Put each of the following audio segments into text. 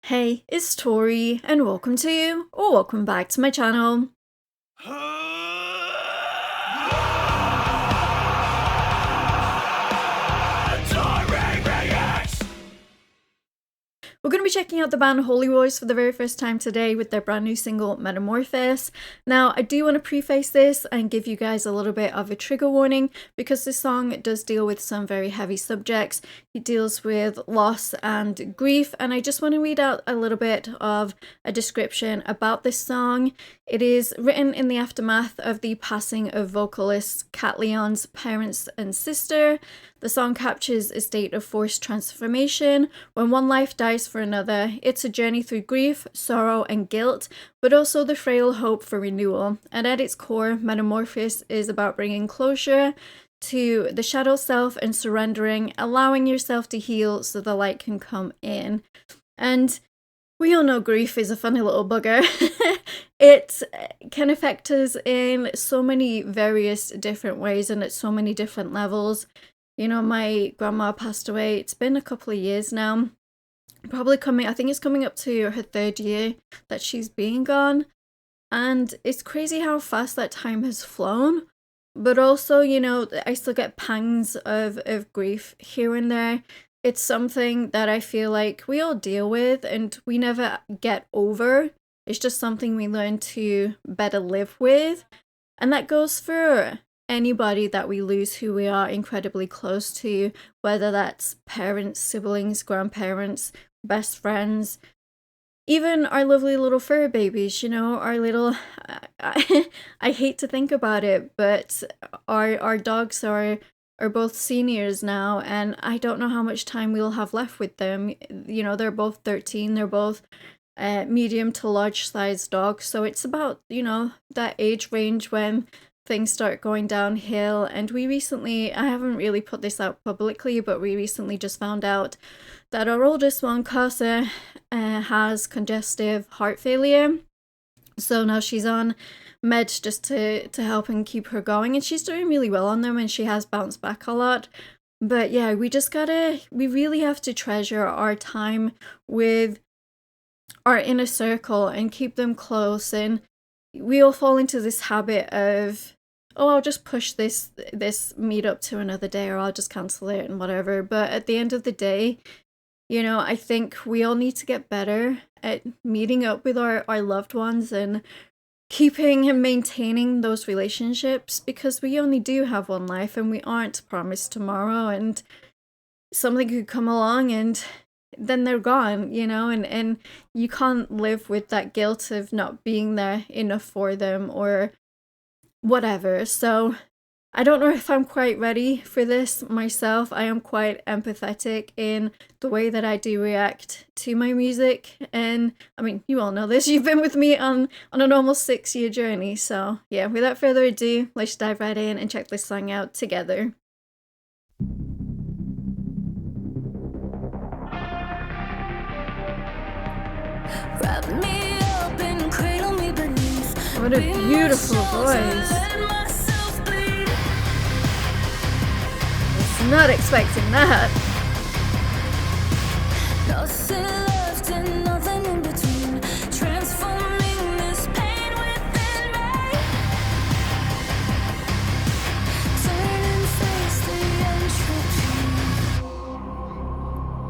Hey, it's Tori, and welcome back to my channel. We're going to be checking out the band Holy Royce for the very first time today with their brand new single, Metamorphosis. Now, I do want to preface this and give you guys a little bit of a trigger warning because this song does deal with some very heavy subjects. It deals with loss and grief, and I just want to read out a little bit of a description about this song. It is written in the aftermath of the passing of vocalist Cat Leon's parents and sister. The song captures a state of forced transformation. When one life dies for another, it's a journey through grief, sorrow, and guilt, but also the frail hope for renewal. And at its core, Metamorphosis is about bringing closure to the shadow self and surrendering, allowing yourself to heal so the light can come in. And we all know grief is a funny little bugger. It can affect us in so many various different ways and at so many different levels. You know, my grandma passed away. It's been a couple of years now. I think it's coming up to her 3rd year that she's been gone. And it's crazy how fast that time has flown. But also, you know, I still get pangs of grief here and there. It's something that I feel like we all deal with and we never get over. It's just something we learn to better live with. And that goes for anybody that we lose who we are incredibly close to, whether that's parents, siblings, grandparents, best friends, even our lovely little fur babies, you know, our little, I hate to think about it, but our dogs are both seniors now, and I don't know how much time we'll have left with them. You know, they're both 13, they're both medium to large sized dogs, so it's about, you know, that age range when things start going downhill. And I haven't really put this out publicly, but we recently just found out that our oldest one, Casa, has congestive heart failure. So now she's on meds just to help and keep her going, and she's doing really well on them, and she has bounced back a lot. But yeah, we really have to treasure our time with our inner circle and keep them close. And we all fall into this habit of, oh, I'll just push this meetup to another day, or I'll just cancel it and whatever. But at the end of the day, you know, I think we all need to get better at meeting up with our loved ones and keeping and maintaining those relationships, because we only do have one life and we aren't promised tomorrow, and something could come along and then they're gone, you know, and you can't live with that guilt of not being there enough for them or whatever. So I don't know if I'm quite ready for this myself. I am quite empathetic in the way that I do react to my music. And I mean, you all know this. You've been with me on an almost 6-year journey. So yeah, without further ado, let's dive right in and check this song out together. Wrap me up and cradle me beneath. What a beautiful voice. Was not expecting that. Nothing left and nothing in between. Transforming this pain within me. Turn and face the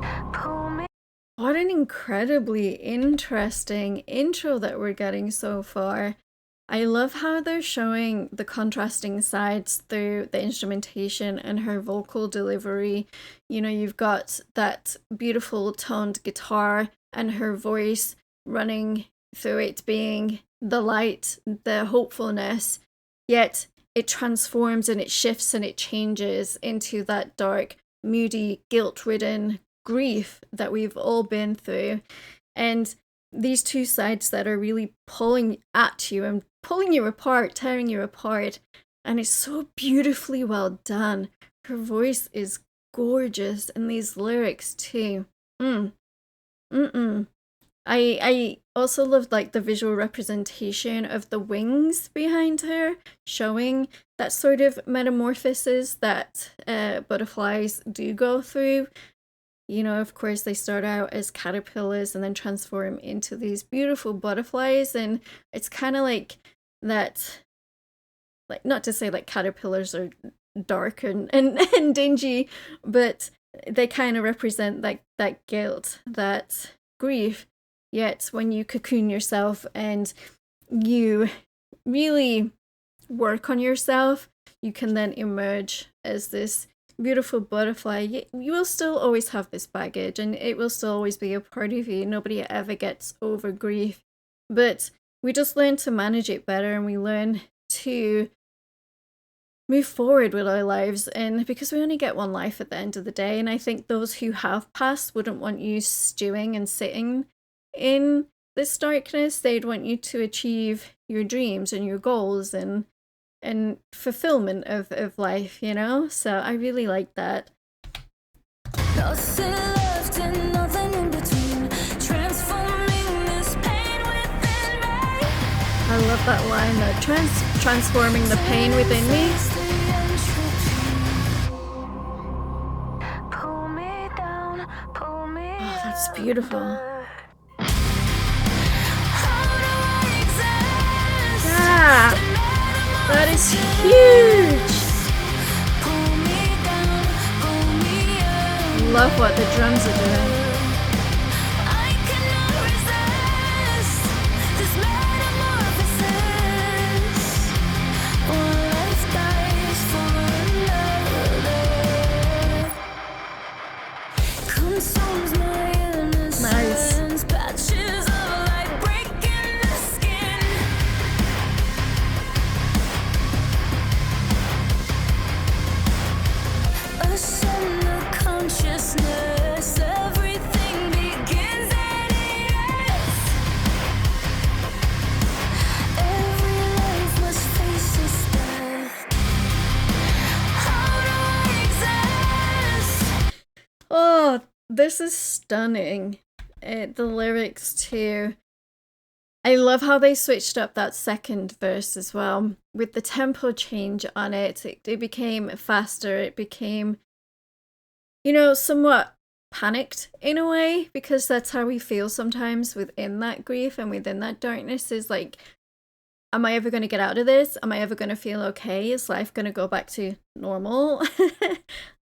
entropy. Pull me. What an incredibly interesting intro that we're getting so far. I love how they're showing the contrasting sides through the instrumentation and her vocal delivery. You know, you've got that beautiful toned guitar and her voice running through it, being the light, the hopefulness, yet it transforms and it shifts and it changes into that dark, moody, guilt-ridden grief that we've all been through. And these two sides that are really pulling at you and pulling you apart, tearing you apart. And it's so beautifully well done. Her voice is gorgeous, and these lyrics too. I also loved like the visual representation of the wings behind her, showing that sort of metamorphosis that butterflies do go through. You know, of course, they start out as caterpillars and then transform into these beautiful butterflies. And it's kind of like that, like, not to say like caterpillars are dark and dingy, but they kind of represent like that guilt, that grief. Yet when you cocoon yourself and you really work on yourself, you can then emerge as this beautiful butterfly. You will still always have this baggage and it will still always be a part of you. Nobody ever gets over grief, but we just learn to manage it better and we learn to move forward with our lives. And because we only get one life at the end of the day, and I think those who have passed wouldn't want you stewing and sitting in this darkness. They'd want you to achieve your dreams and your goals and fulfillment of life, you know? So I really like that. Nothing left and nothing in between. Transforming this pain within me. I love that line, that transforming the pain within me. Pull me down, pull me Oh, that's beautiful. Yeah, that is huge. Love what the drums are doing. I cannot resist this metamorphosis. One life dies for another. Consumes my innocence. Patches of light breaking the skin. Ascend the consciousness. Everything begins and it ends. Every life must face its death. How do I exist? Oh, this is stunning. The lyrics too. I love how they switched up that second verse as well. With the tempo change on it, it became faster. It became, you know, somewhat panicked in a way, because that's how we feel sometimes within that grief and within that darkness, is like, am I ever going to get out of this? Am I ever going to feel okay? Is life going to go back to normal?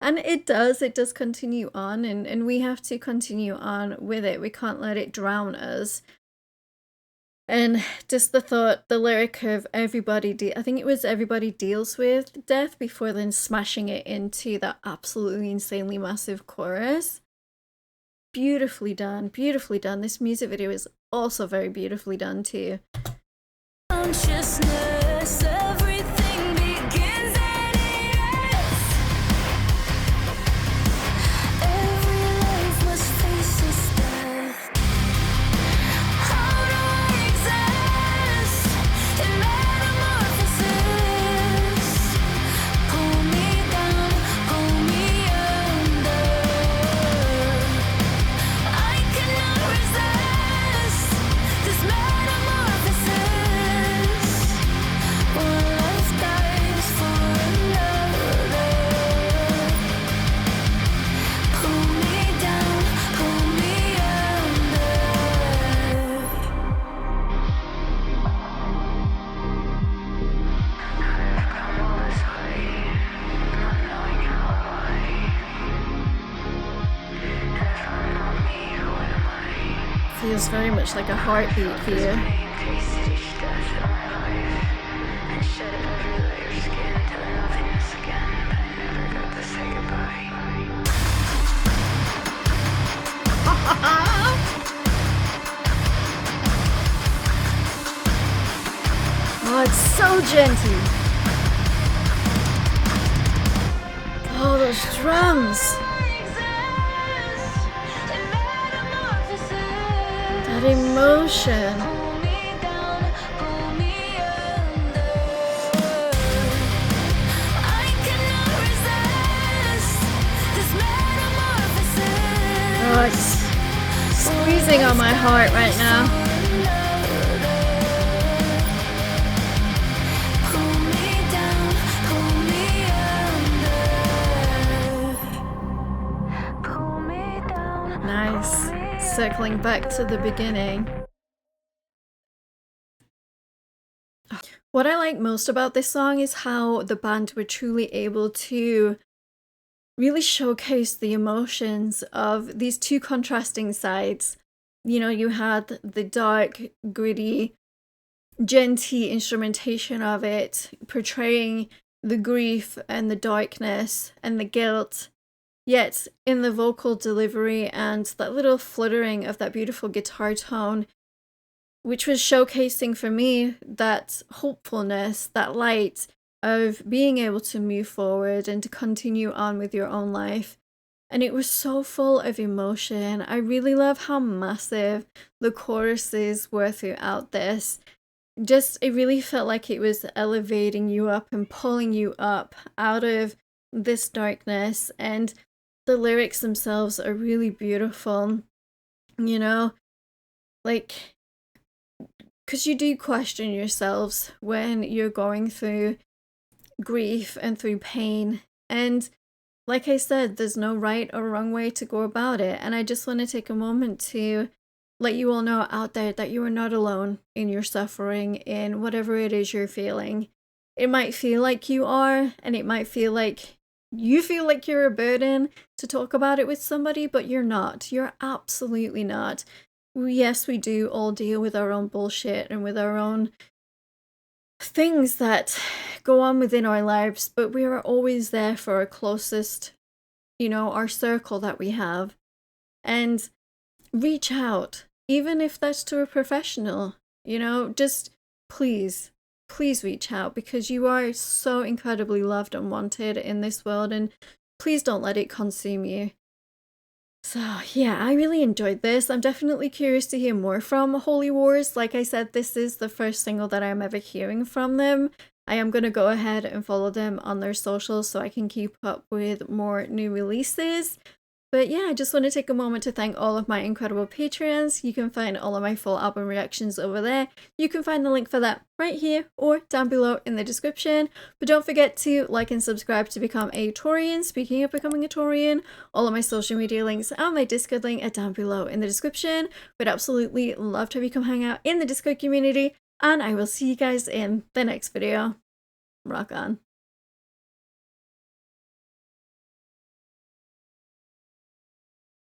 And it does continue on, and we have to continue on with it. We can't let it drown us. And just the thought, the lyric of everybody, I think it was everybody deals with death, before then smashing it into that absolutely insanely massive chorus. Beautifully done, beautifully done. This music video is also very beautifully done too. Consciousness, everything begins and it ends. Every life must face its death. How do I exist in metamorphosis? Pull me down, pull me under. I cannot resist this metamorphosis. One life dies for another. Pull me down, pull me under. I've come all this way, not knowing how or why. And if I'm not me, who am I? Feels very much like a heartbeat here. Tasted each death in my life and shed every layer of skin to the nothingness again, but I never got to say goodbye. Oh, it's so gentle. Oh, those drums. That emotion. Pull me down, pull me under. I cannot resist this metamorphosis. Oh, it's squeezing on my heart right now. Pull me down, pull me under. Pull me down. circling back to the beginning. What I like most about this song is how the band were truly able to really showcase the emotions of these two contrasting sides. You know, you had the dark, gritty, genty instrumentation of it, portraying the grief and the darkness and the guilt. Yet, in the vocal delivery and that little fluttering of that beautiful guitar tone, which was showcasing for me that hopefulness, that light of being able to move forward and to continue on with your own life. And it was so full of emotion. I really love how massive the choruses were throughout this. Just, it really felt like it was elevating you up and pulling you up out of this darkness. And the lyrics themselves are really beautiful, you know, like, because you do question yourselves when you're going through grief and through pain. And like I said, there's no right or wrong way to go about it. And I just want to take a moment to let you all know out there that you are not alone in your suffering, in whatever it is you're feeling. It might feel like you are, and it might feel like you feel like you're a burden to talk about it with somebody, but you're not. You're absolutely not. Yes, we do all deal with our own bullshit and with our own things that go on within our lives, but we are always there for our closest, you know, our circle that we have. And reach out, even if that's to a professional, you know, just please reach out, because you are so incredibly loved and wanted in this world, and please don't let it consume you. So yeah, I really enjoyed this. I'm definitely curious to hear more from Holy Wars. Like I said, this is the first single that I'm ever hearing from them. I am going to go ahead and follow them on their socials so I can keep up with more new releases. But yeah, I just want to take a moment to thank all of my incredible Patreons. You can find all of my full album reactions over there. You can find the link for that right here or down below in the description. But don't forget to like and subscribe to become a Taurian. Speaking of becoming a Taurian, all of my social media links and my Discord link are down below in the description. Would absolutely love to have you come hang out in the Discord community. And I will see you guys in the next video. Rock on.